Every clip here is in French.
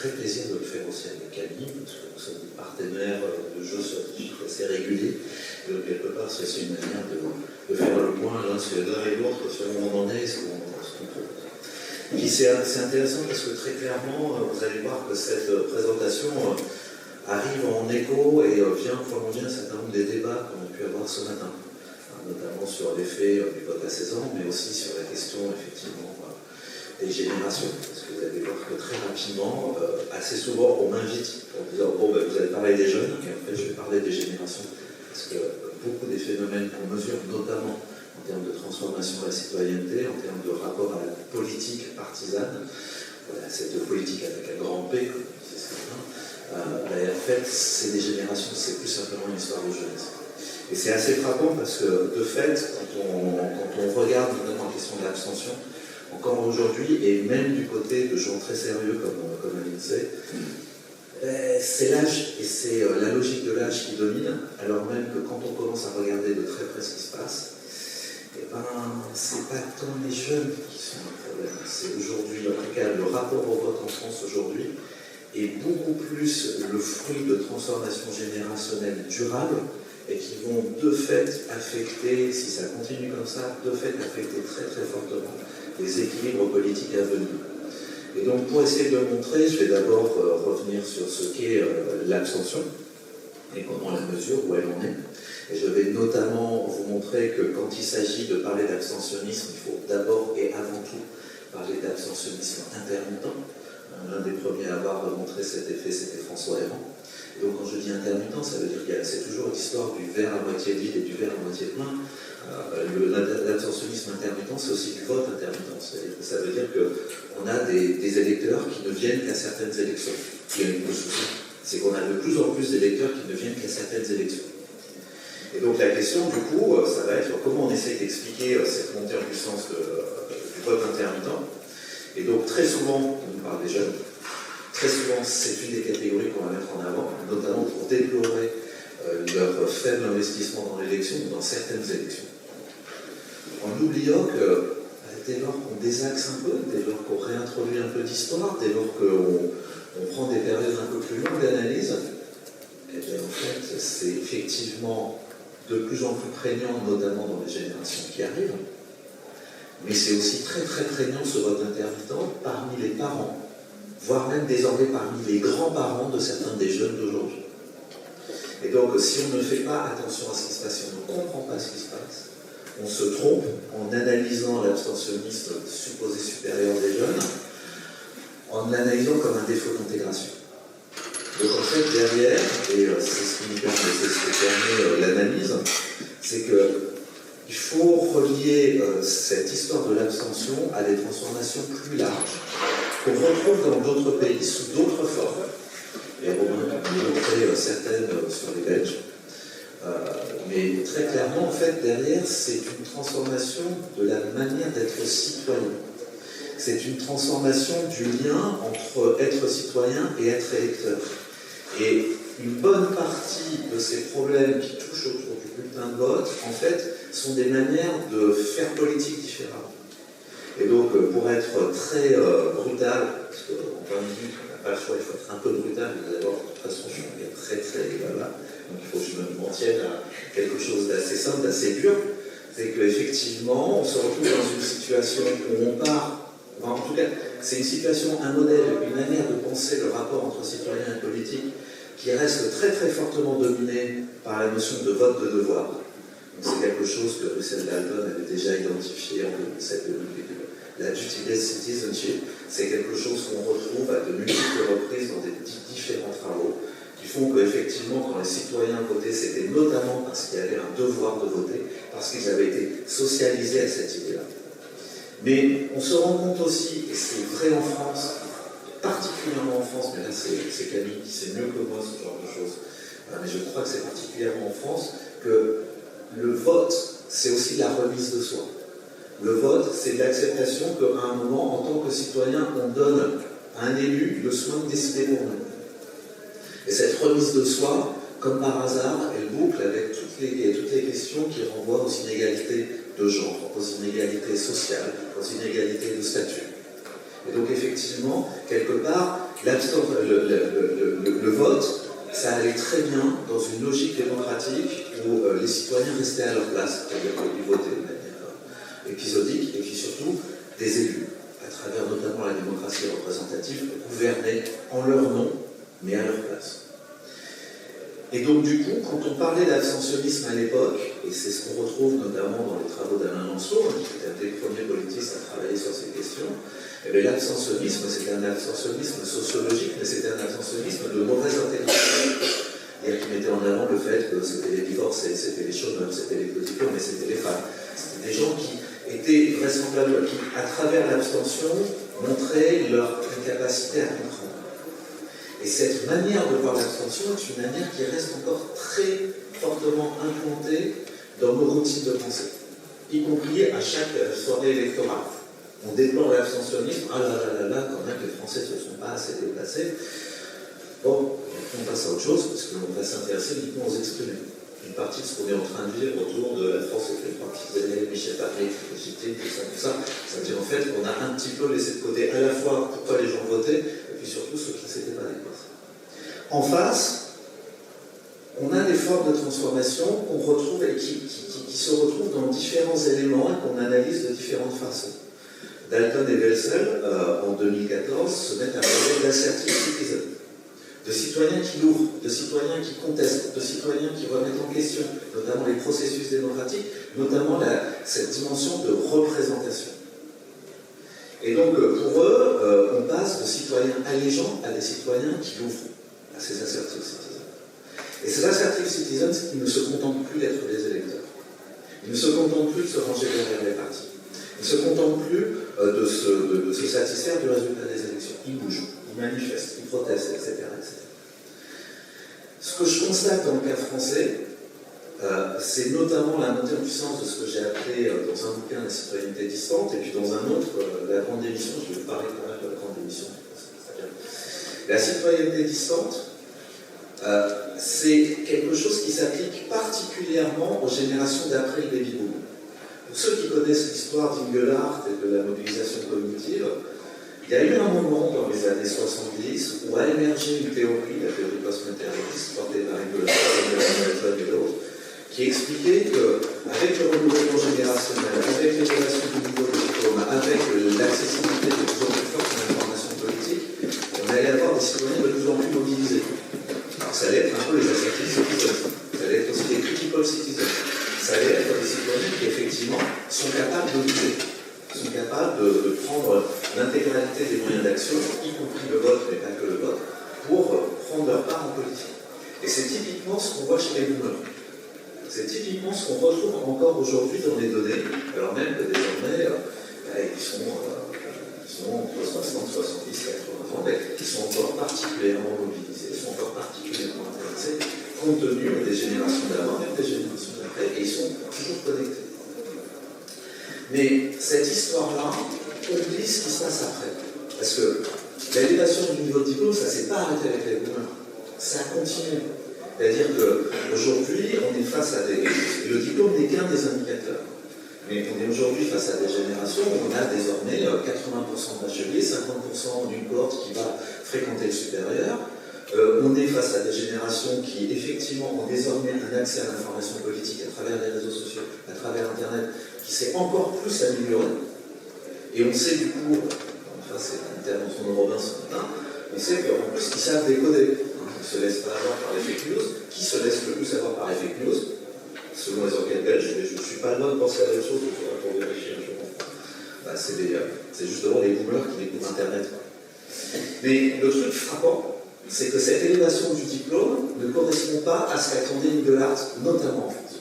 très plaisir de le faire aussi avec Camille, parce que nous sommes des partenaires de jeux scientifiques assez réguliers. Donc, quelque part, c'est aussi une manière de faire le point l'un et l'autre sur où on en est et ce qu'on propose. Et puis c'est intéressant parce que très clairement, vous allez voir que cette présentation arrive en écho et vient prolonger un certain nombre des débats qu'on a pu avoir ce matin, notamment sur l'effet du vote à 16 ans, mais aussi sur la question effectivement des générations. Parce que vous allez voir que très rapidement, assez souvent, on m'invite pour dire bon, vous allez parler des jeunes, et en fait, je vais parler des générations. Parce que beaucoup des phénomènes qu'on mesure, notamment en termes de transformation de la citoyenneté, en termes de rapport à la politique partisane, voilà, cette politique avec un grand P, c'est certain, en fait, c'est des générations, c'est plus simplement une histoire de jeunesse. Et c'est assez frappant parce que, de fait, quand on regarde notamment la question de l'abstention, encore aujourd'hui, et même du côté de gens très sérieux comme l'INSEE, c'est l'âge et c'est la logique de l'âge qui domine, alors même que quand on commence à regarder de très près ce qui se passe, c'est pas tant les jeunes qui sont un problème. C'est aujourd'hui, en tout cas, le rapport au vote en France aujourd'hui est beaucoup plus le fruit de transformations générationnelles durables et qui vont de fait affecter, si ça continue comme ça, de fait affecter très très fortement les équilibres politiques à venir. Et donc pour essayer de le montrer, je vais d'abord revenir sur ce qu'est l'abstention et comment on la mesure, où elle en est. Et je vais notamment vous montrer que quand il s'agit de parler d'abstentionnisme, il faut d'abord et avant tout parler d'abstentionnisme intermittent. L'un des premiers à avoir montré cet effet, c'était François Héran. Donc quand je dis intermittent, ça veut dire que c'est toujours l'histoire du verre à moitié vide et du verre à moitié plein. L'abstentionnisme intermittent, c'est aussi du vote intermittent. C'est-à-dire que ça veut dire qu'on a des électeurs qui ne viennent qu'à certaines élections. Il y a une souci, c'est qu'on a de plus en plus d'électeurs qui ne viennent qu'à certaines élections. Et donc la question, du coup, ça va être comment on essaye d'expliquer cette montée en puissance du vote intermittent. Et donc très souvent, on nous parle des jeunes, très souvent c'est une des catégories qu'on va mettre en avant, notamment pour déplorer leur faible investissement dans l'élection ou dans certaines élections. En oubliant que dès lors qu'on désaxe un peu, dès lors qu'on réintroduit un peu d'histoire, dès lors qu'on prend des périodes un peu plus longues d'analyse, en fait c'est effectivement de plus en plus prégnant, notamment dans les générations qui arrivent, mais c'est aussi très très prégnant ce vote intermittent parmi les parents, voire même désormais parmi les grands-parents de certains des jeunes d'aujourd'hui. Et donc, si on ne fait pas attention à ce qui se passe, si on ne comprend pas ce qui se passe, on se trompe en analysant l'abstentionnisme supposé supérieur des jeunes, en l'analysant comme un défaut d'intégration. Donc en fait, derrière, et c'est ce qui permet l'analyse, c'est qu'il faut relier cette histoire de l'abstention à des transformations plus larges, qu'on retrouve dans d'autres pays sous d'autres formes. Et Romain a montré certaines sur les Belges. Mais très clairement, en fait, derrière, c'est une transformation de la manière d'être citoyen. C'est une transformation du lien entre être citoyen et être électeur. Et une bonne partie de ces problèmes qui touchent autour du bulletin de vote, en fait, sont des manières de faire politique différemment. Et donc, pour être très brutal, parce qu'en 20 minutes, on n'a pas le choix, il faut être un peu brutal, mais d'abord, de toute façon, je suis très, voilà. Donc, il faut que je m'en tienne à quelque chose d'assez simple, d'assez dur. C'est qu'effectivement, on se retrouve dans une situation où on part, enfin, en tout cas, c'est une situation, un modèle, une manière de penser le rapport entre citoyen et politique qui reste très, très fortement dominé par la notion de vote de devoir. C'est quelque chose que Russell Dalton avait déjà identifié en 2007-2008. La duty-based citizenship, c'est quelque chose qu'on retrouve à de multiples reprises dans des différents travaux qui font qu'effectivement, quand les citoyens votaient, c'était notamment parce qu'il y avait un devoir de voter, parce qu'ils avaient été socialisés à cette idée-là. Mais on se rend compte aussi, et c'est vrai en France, particulièrement en France, mais là c'est Camille qui sait mieux que moi ce genre de choses, mais je crois que c'est particulièrement en France, que le vote, c'est aussi la remise de soi. Le vote, c'est l'acceptation qu'à un moment, en tant que citoyen, on donne à un élu le soin de décider pour nous. Et cette remise de soi, comme par hasard, elle boucle avec toutes les questions qui renvoient aux inégalités de genre, aux inégalités sociales, aux inégalités de statut. Et donc effectivement, quelque part, le vote, ça allait très bien dans une logique démocratique où les citoyens restaient à leur place, c'est-à-dire qu'ils votaient de manière épisodique, et puis surtout des élus, à travers notamment la démocratie représentative, gouvernaient en leur nom, mais à leur place. Et donc du coup, quand on parlait d'abstentionnisme à l'époque, et c'est ce qu'on retrouve notamment dans les travaux d'Alain Lancelot, qui était un des premiers politistes à travailler sur ces questions, eh bien, l'abstentionnisme, c'était un abstentionnisme sociologique, mais c'était un abstentionnisme de mauvaise intelligence. C'est-à-dire qu'il mettait en avant le fait que c'était les divorcés, c'était les chômeurs, c'était les petits pauvres, mais c'était les femmes. C'était des gens qui étaient vraisemblables, qui, à travers l'abstention, montraient leur incapacité à comprendre. Et cette manière de voir l'abstention est une manière qui reste encore très fortement implantée dans nos routines de pensée, y compris à chaque soirée électorale. On déplore l'abstentionnisme, ah là là là là, quand même, les Français ne se sont pas assez déplacés. Bon, on passe à autre chose, parce qu'on va s'intéresser uniquement aux exprimés. Une partie de ce qu'on est en train de vivre autour de la France et les partisans, Michel Paris, Félicité, tout ça, ça veut dire en fait qu'on a un petit peu laissé de côté à la fois pourquoi les gens votaient, et puis surtout ceux qui ne s'étaient pas déplacés. En face, on a des formes de transformation qu'on retrouve et qui se retrouvent dans différents éléments et qu'on analyse de différentes façons. Dalton et Welsel, en 2014, se mettent à parler d'assertive citizen, de citoyens qui l'ouvrent, de citoyens qui contestent, de citoyens qui remettent en question, notamment les processus démocratiques, notamment cette dimension de représentation. Et donc, pour eux, on passe de citoyens allégeants à des citoyens qui l'ouvrent, à ces assertive citizens. Et ces assertive citizens, ils ne se contentent plus d'être des électeurs. Ils ne se contentent plus de se ranger derrière les partis. Ils ne se contentent plus de se satisfaire du résultat des élections. Ils bougent, ils manifestent, ils protestent, etc., etc. Ce que je constate dans le cas français, c'est notamment la montée en puissance de ce que j'ai appelé dans un bouquin la citoyenneté distante, et puis dans un autre, la grande émission, je vais vous parler quand même de la grande émission. La citoyenneté distante, c'est quelque chose qui s'applique particulièrement aux générations d'après le baby-boom. Pour ceux qui connaissent l'histoire d'Ingelhardt et de la mobilisation cognitive, il y a eu un moment dans les années 70 où a émergé une théorie, la théorie post-matérialiste, portée par Engelhardt et d'autres, qui expliquait qu'avec le renouvellement générationnel, avec l'élévation du niveau de diplôme, avec l'accessibilité de plus en plus forte à l'information politique, on allait avoir des citoyens de plus en plus mobilisés. Alors ça allait être un peu les assertive citizens, ça allait être aussi des critical citizens, ça allait être des citoyens qui effectivement sont capables de bouger, sont capables de prendre l'intégralité des moyens d'action, y compris le vote, mais pas que le vote, pour prendre leur part en politique. Et c'est typiquement ce qu'on voit chez les boomers. C'est typiquement ce qu'on retrouve encore aujourd'hui dans les données, alors même que désormais, ils sont entre 60, 70, 80 ans, mais ils sont encore particulièrement mobilisés, ils sont encore particulièrement intéressés, compte tenu des générations d'avant, même des générations d'après, et ils sont toujours connectés. Mais cette histoire-là oublie ce qui se passe après. Parce que l'élévation du niveau de diplôme, ça ne s'est pas arrêté avec les boomers. Ça continue. C'est-à-dire qu'aujourd'hui, on est face à des... Le diplôme n'est qu'un des indicateurs. Mais on est aujourd'hui face à des générations où on a désormais 80% d'acheliers, 50% d'une cohorte qui va fréquenter le supérieur. On est face à des générations qui, effectivement, ont désormais un accès à l'information politique à travers les réseaux sociaux, à travers Internet, qui s'est encore plus amélioré. Et on sait du coup, enfin c'est une intervention de Robin ce matin, on sait qu'en plus ils savent décoder. Ils ne se laissent pas avoir par les fake news. Qui se laisse le plus avoir par les fake news? Selon les enquêtes belges, mais je ne suis pas loin de penser à la même chose, pour vérifier un jour. C'est justement les boomers qui découvrent Internet. Mais le truc frappant, c'est que cette élévation du diplôme ne correspond pas à ce qu'attendait Engelhardt, notamment en France.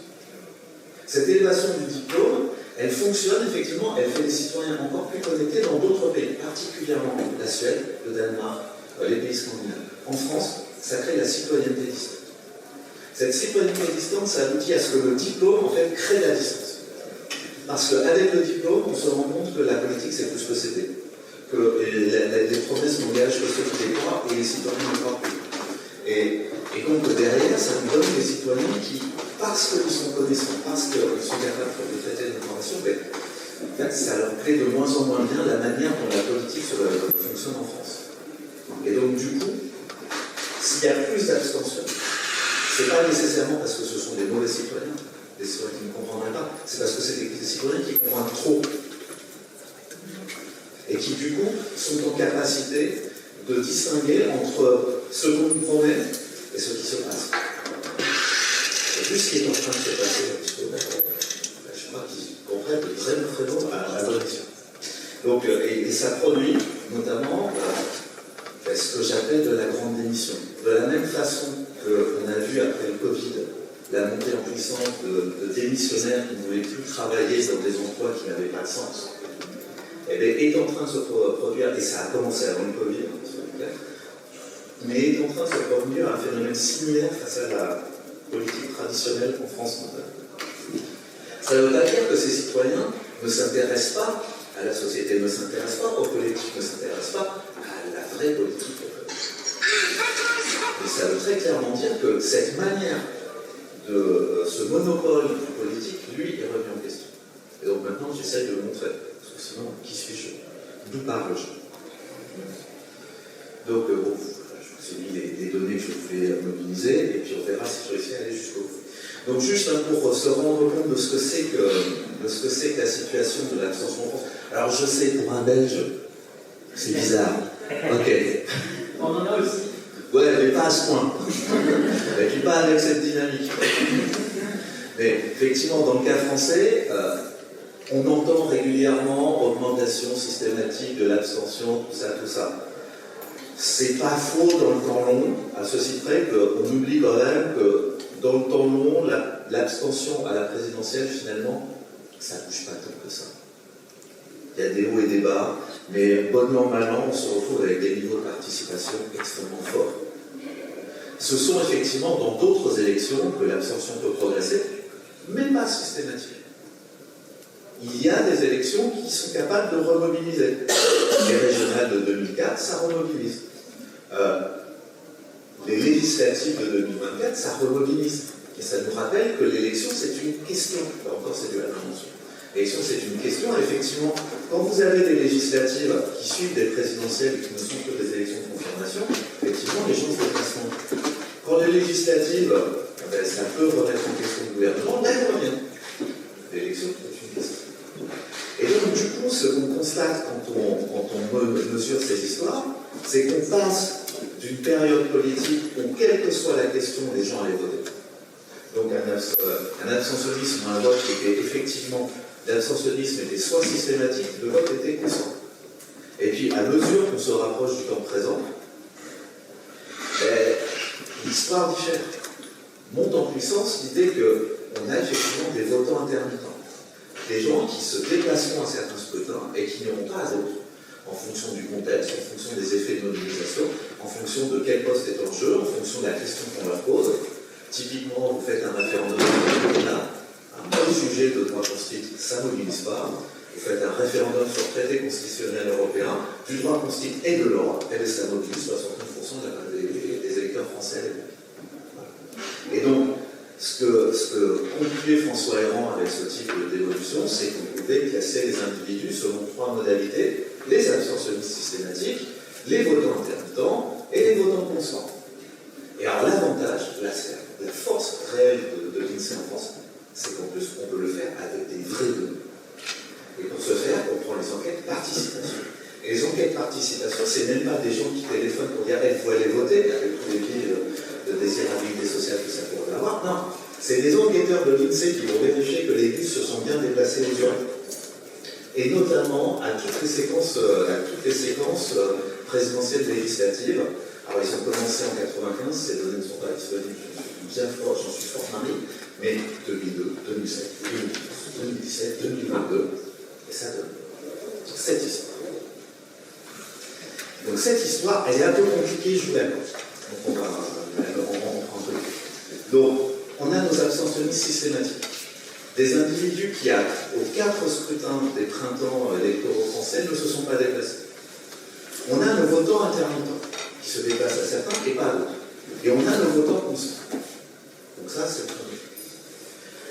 Cette élévation du diplôme, elle fonctionne effectivement, elle fait des citoyens encore plus connectés dans d'autres pays, particulièrement la Suède, le Danemark, les pays scandinaves. En France, ça crée la citoyenneté distante. Cette citoyenneté distante, ça aboutit à ce que le diplôme, en fait, crée la distance. Parce qu'avec le diplôme, on se rend compte que la politique, c'est plus que c'était. Que les promesses n'engagent que ceux qui les croient et les citoyens ne croient plus. Et donc derrière, ça nous donne des citoyens qui, parce qu'ils sont connaissants, parce qu'ils sont capables de traiter l'information, en fait, ça leur plaît de moins en moins bien la manière dont la politique fonctionne en France. Et donc, du coup, s'il y a plus d'abstention, c'est pas nécessairement parce que ce sont des mauvais citoyens, des citoyens qui ne comprendraient pas, c'est parce que c'est des citoyens qui comprennent trop. Et qui, du coup, sont en capacité de distinguer entre ce qu'on nous promet et ce qui se passe. Et plus ce qui est en train de se passer, je crois qu'ils comprennent de très bon à la bonne mission. Donc, et ça produit notamment ce que j'appelle de la grande démission. De la même façon qu'on a vu après le Covid, la montée en puissance de démissionnaires qui ne voulaient plus travailler dans des emplois qui n'avaient pas de sens, est en train de se produire, et ça a commencé avant le Covid, mais est en train de se produire un phénomène similaire face à la politique traditionnelle en France notamment. Ça ne veut pas dire que ces citoyens ne s'intéressent pas à la société, ne s'intéressent pas aux politiques, ne s'intéressent pas à la vraie politique. Et ça veut très clairement dire que cette manière ce monopole politique, lui, est remis en question. Et donc maintenant, j'essaie de le montrer. Parce que sinon, qui suis-je? D'où parle-je? Donc, bon, je vous ai mis les données que je voulais mobiliser, et puis on verra si je réussis à aller jusqu'au bout. Donc, juste pour se rendre compte de ce que c'est que la situation de l'abstention en France. Alors, je sais, pour un Belge, c'est bizarre. Ok. On en a aussi. Ouais, mais pas à ce point. Et puis pas avec cette dynamique. Mais effectivement, dans le cas français, on entend régulièrement augmentation systématique de l'abstention, tout ça. C'est pas faux dans le temps long, à ceci près qu'on oublie quand même que dans le temps long, l'abstention à la présidentielle, finalement, ça bouge pas tant que ça. Il y a des hauts et des bas, mais bonnement mal an, on se retrouve avec des niveaux de participation extrêmement forts. Ce sont effectivement dans d'autres élections que l'abstention peut progresser, mais pas systématiquement. Il y a des élections qui sont capables de remobiliser. Les régionales de 2004, ça remobilise. Les législatives de 2024, ça remobilise. Et ça nous rappelle que l'élection, c'est une question. Là encore, c'est de la dimension. L'élection, c'est une question. Effectivement, quand vous avez des législatives qui suivent des présidentielles qui ne sont que des élections de confirmation, effectivement, les gens se déplacent moins. Quand les législatives, ça peut remettre en question le gouvernement, là, ils reviennent. L'élection, c'est une question. Et donc, du coup, ce qu'on constate quand on mesure ces histoires, c'est qu'on passe d'une période politique où, quelle que soit la question, les gens allaient voter. Donc, un abstentionnisme ou un vote qui était effectivement, l'abstentionnisme était soit systématique, le vote était constant. Et puis, à mesure qu'on se rapproche du temps présent, l'histoire diffère. Monte en puissance l'idée qu'on a effectivement des votants intermittents. Des gens qui se déplaceront à certains scrutins et qui n'iront pas à d'autres, en fonction du contexte, en fonction des effets de mobilisation, en fonction de quel poste est en jeu, en fonction de la question qu'on leur pose. Typiquement, vous faites un référendum un bon sujet de droit constitutionnel, ça ne mobilise pas. Vous faites un référendum sur le traité constitutionnel européen, du droit constitutionnel et de l'Europe, et ça mobilise 69% des électeurs français. Et donc, ce que concluait François Héran avec ce type d'évolution, c'est qu'on pouvait classer les individus selon trois modalités: les abstentionnistes systématiques, les votants intermittents et les votants constants. Et alors l'avantage, la force réelle de l'INSEE en France, c'est qu'en plus on peut le faire avec des vraies données. Et pour ce faire, on prend les enquêtes participation. Et les enquêtes participation, c'est même pas des gens qui téléphonent pour dire il faut aller voter, avec tous les biais de désirabilité sociale que ça pourrait avoir. Non, c'est des enquêteurs de l'INSEE qui vont vérifier que les bus se sont bien déplacés aux urnes. Et notamment à toutes les séquences présidentielles législatives. Alors ils ont commencé en 95, ces données ne sont pas disponibles, j'en suis fort marié, mais 2002, 2007, 2017, 2022, et ça donne cette histoire. Donc cette histoire, elle est un peu compliquée, je vous l'accorde. Donc on va en truc. Donc on a nos abstentionnistes systématiques. Des individus qui, aux 4 scrutins des printemps électoraux français, ne se sont pas déplacés. On a nos votants intermittents, qui se déplacent à certains et pas à d'autres. Et on a nos votants constants. Donc ça, c'est le premier.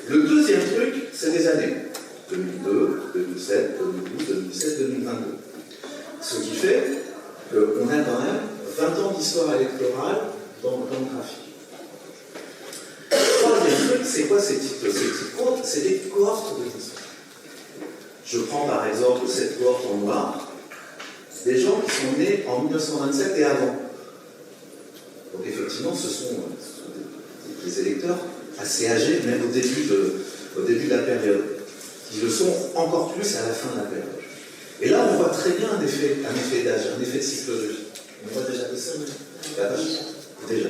Le deuxième truc, c'est des années. 2002, 2007, 2012, 2017, 2022. Ce qui fait qu'on a quand même 20 ans d'histoire électorale dans le graphique. Troisième truc, c'est quoi ces petites cohortes? C'est des cohortes de 10 ans. Je prends par exemple cette cohorte en noir, des gens qui sont nés en 1927 et avant. Donc effectivement, ce sont des électeurs assez âgés, même au début de la période, qui le sont encore plus à la fin de la période. Et là, on voit très bien un effet d'âge, un effet de cycle de vie. On voit déjà ça, déjà.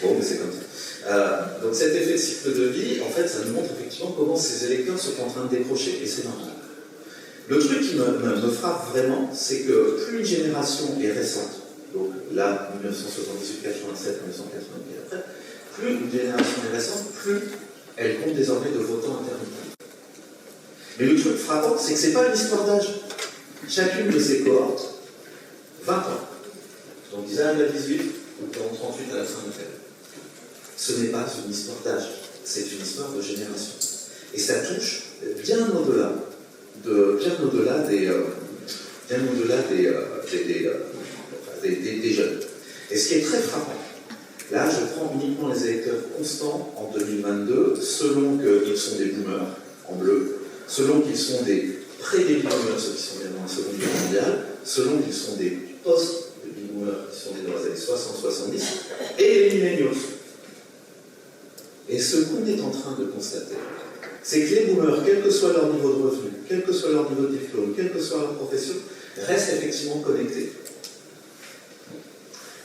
Bon, mais c'est comme ça. Donc cet effet de cycle de vie, en fait, ça nous montre effectivement comment ces électeurs sont en train de décrocher, et c'est normal. Le truc qui me frappe vraiment, c'est que plus une génération est récente, donc là, 1978, 87, 1984, plus une génération est récente, plus elle compte désormais de votants intermittents. Mais le truc frappant, c'est que ce n'est pas une histoire d'âge. Chacune de ces cohortes, 20 ans. Donc ils arrivent à 18, ou 38 à la fin de l'année. Ce n'est pas une histoire d'âge, c'est une histoire de génération. Et ça touche bien au-delà des jeunes. Et ce qui est très frappant, là je prends uniquement les électeurs constants en 2022, selon qu'ils sont des boomers, en bleu, selon qu'ils sont des pré-baby boomers, ceux qui sont nés dans la Seconde Guerre mondiale, selon qu'ils sont des post-baby boomers, qui sont nés dans les années 60-70, et les millennials. Et ce qu'on est en train de constater, c'est que les boomers, quel que soit leur niveau de revenu, quel que soit leur niveau de diplôme, quelle que soit leur profession, restent effectivement connectés.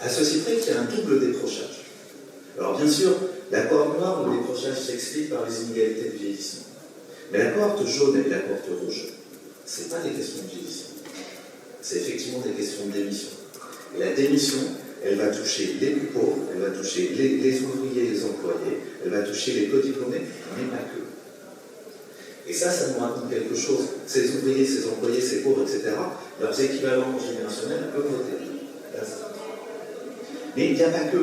À ceci près qu'il y a un double décrochage. Alors bien sûr, la cohorte noire, le décrochage s'explique par les inégalités de vieillissement. Mais la cohorte jaune et la cohorte rouge, ce n'est pas des questions de vieillissement. C'est effectivement des questions de démission. Et la démission, elle va toucher les plus pauvres, elle va toucher les ouvriers, les employés, elle va toucher les peu diplômés, mais pas que. Et ça nous raconte quelque chose. Ces ouvriers, ces employés, ces pauvres, etc., leurs équivalents générationnels peuvent voter. Mais il n'y a pas que.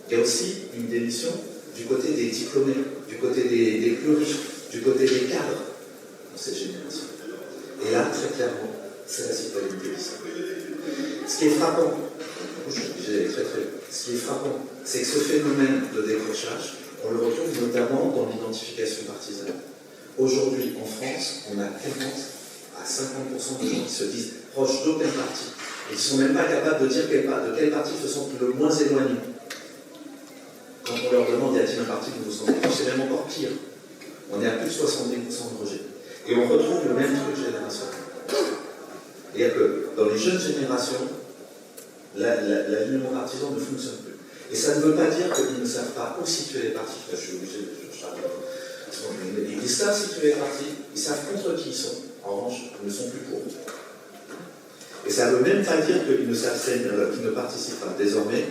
Il y a aussi une démission du côté des diplômés, du côté des plus riches, du côté des cadres dans cette génération. Et là, très clairement, c'est la citoyenneté ici. Ce qui est frappant, ce qui est frappant, c'est que ce phénomène de décrochage, on le retrouve notamment dans l'identification partisane. Aujourd'hui, en France, on a 40 à 50% de gens qui se disent proches d'aucun parti et qui ne sont même pas capables de dire de quel parti se sentent le moins éloignés. Quand on leur demande y a-t-il un parti que vous vous sentez proche, c'est même encore pire. On est à plus de 70% de rejet. Et on retrouve le même truc générationnel. C'est-à-dire que dans les jeunes générations, l'alignement partisan ne fonctionne plus. Et ça ne veut pas dire qu'ils ne savent pas où situer les partis. Je suis obligé de ils savent situer les partis, ils savent contre qui ils sont. En revanche, ils ne sont plus pour eux. Et ça ne veut même pas dire qu'ils ne s'abstiennent, qu'ils ne participent pas. Désormais,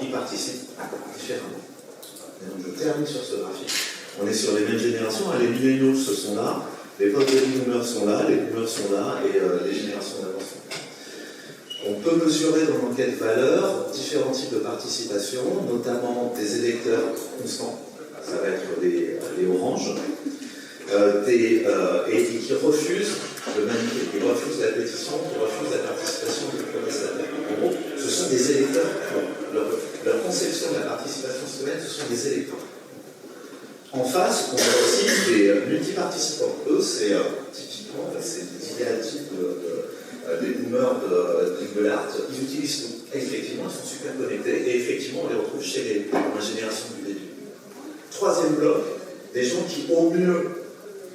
ils participent différemment. Et donc je termine sur ce graphique. On est sur les mêmes générations. Les millennials, ce sont là. Les post-baby boomers sont là. Les boomers sont là. Et les générations d'avant sont là. On peut mesurer dans l'enquête valeur différents types de participation, notamment des électeurs constants. Ça va être les oranges, et qui refusent de manipuler, qui refusent la pétition, qui refusent la participation du protestataire. En gros, ce sont des électeurs. Leur conception de la participation citoyenne, ce sont des électeurs. En face, on a aussi des multiparticipants. Eux, c'est typiquement, c'est des idéaltypes des boomers de l'art. Ils utilisent tout. Effectivement, ils sont super connectés, et effectivement, on les retrouve chez la génération du début. Troisième bloc, des gens qui au mieux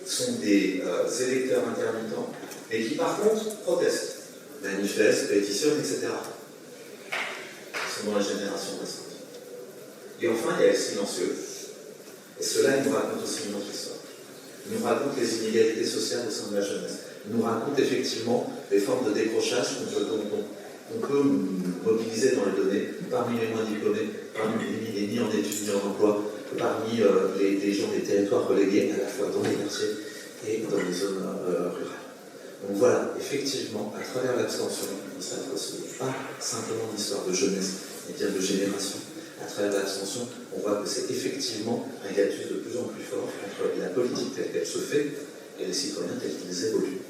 sont des électeurs intermittents, mais qui par contre protestent, manifestent, pétitionnent, etc. Ils sont dans la génération récente. Et enfin, il y a les silencieux. Et ceux-là, ils nous racontent aussi une autre histoire. Ils nous racontent les inégalités sociales au sein de la jeunesse. Ils nous racontent effectivement les formes de décrochage qu'on peut mobiliser dans les données, parmi les moins diplômés, parmi les ni en études ni en emploi, parmi les gens des territoires relégués à la fois dans les quartiers et dans les zones rurales. Donc voilà, effectivement, à travers l'abstention, on constate que ce n'est pas simplement une histoire de jeunesse, mais bien de génération. À travers l'abstention, on voit que c'est effectivement un hiatus de plus en plus fort entre la politique telle qu'elle se fait et les citoyens tels qu'ils évoluent.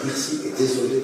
Merci et désolé.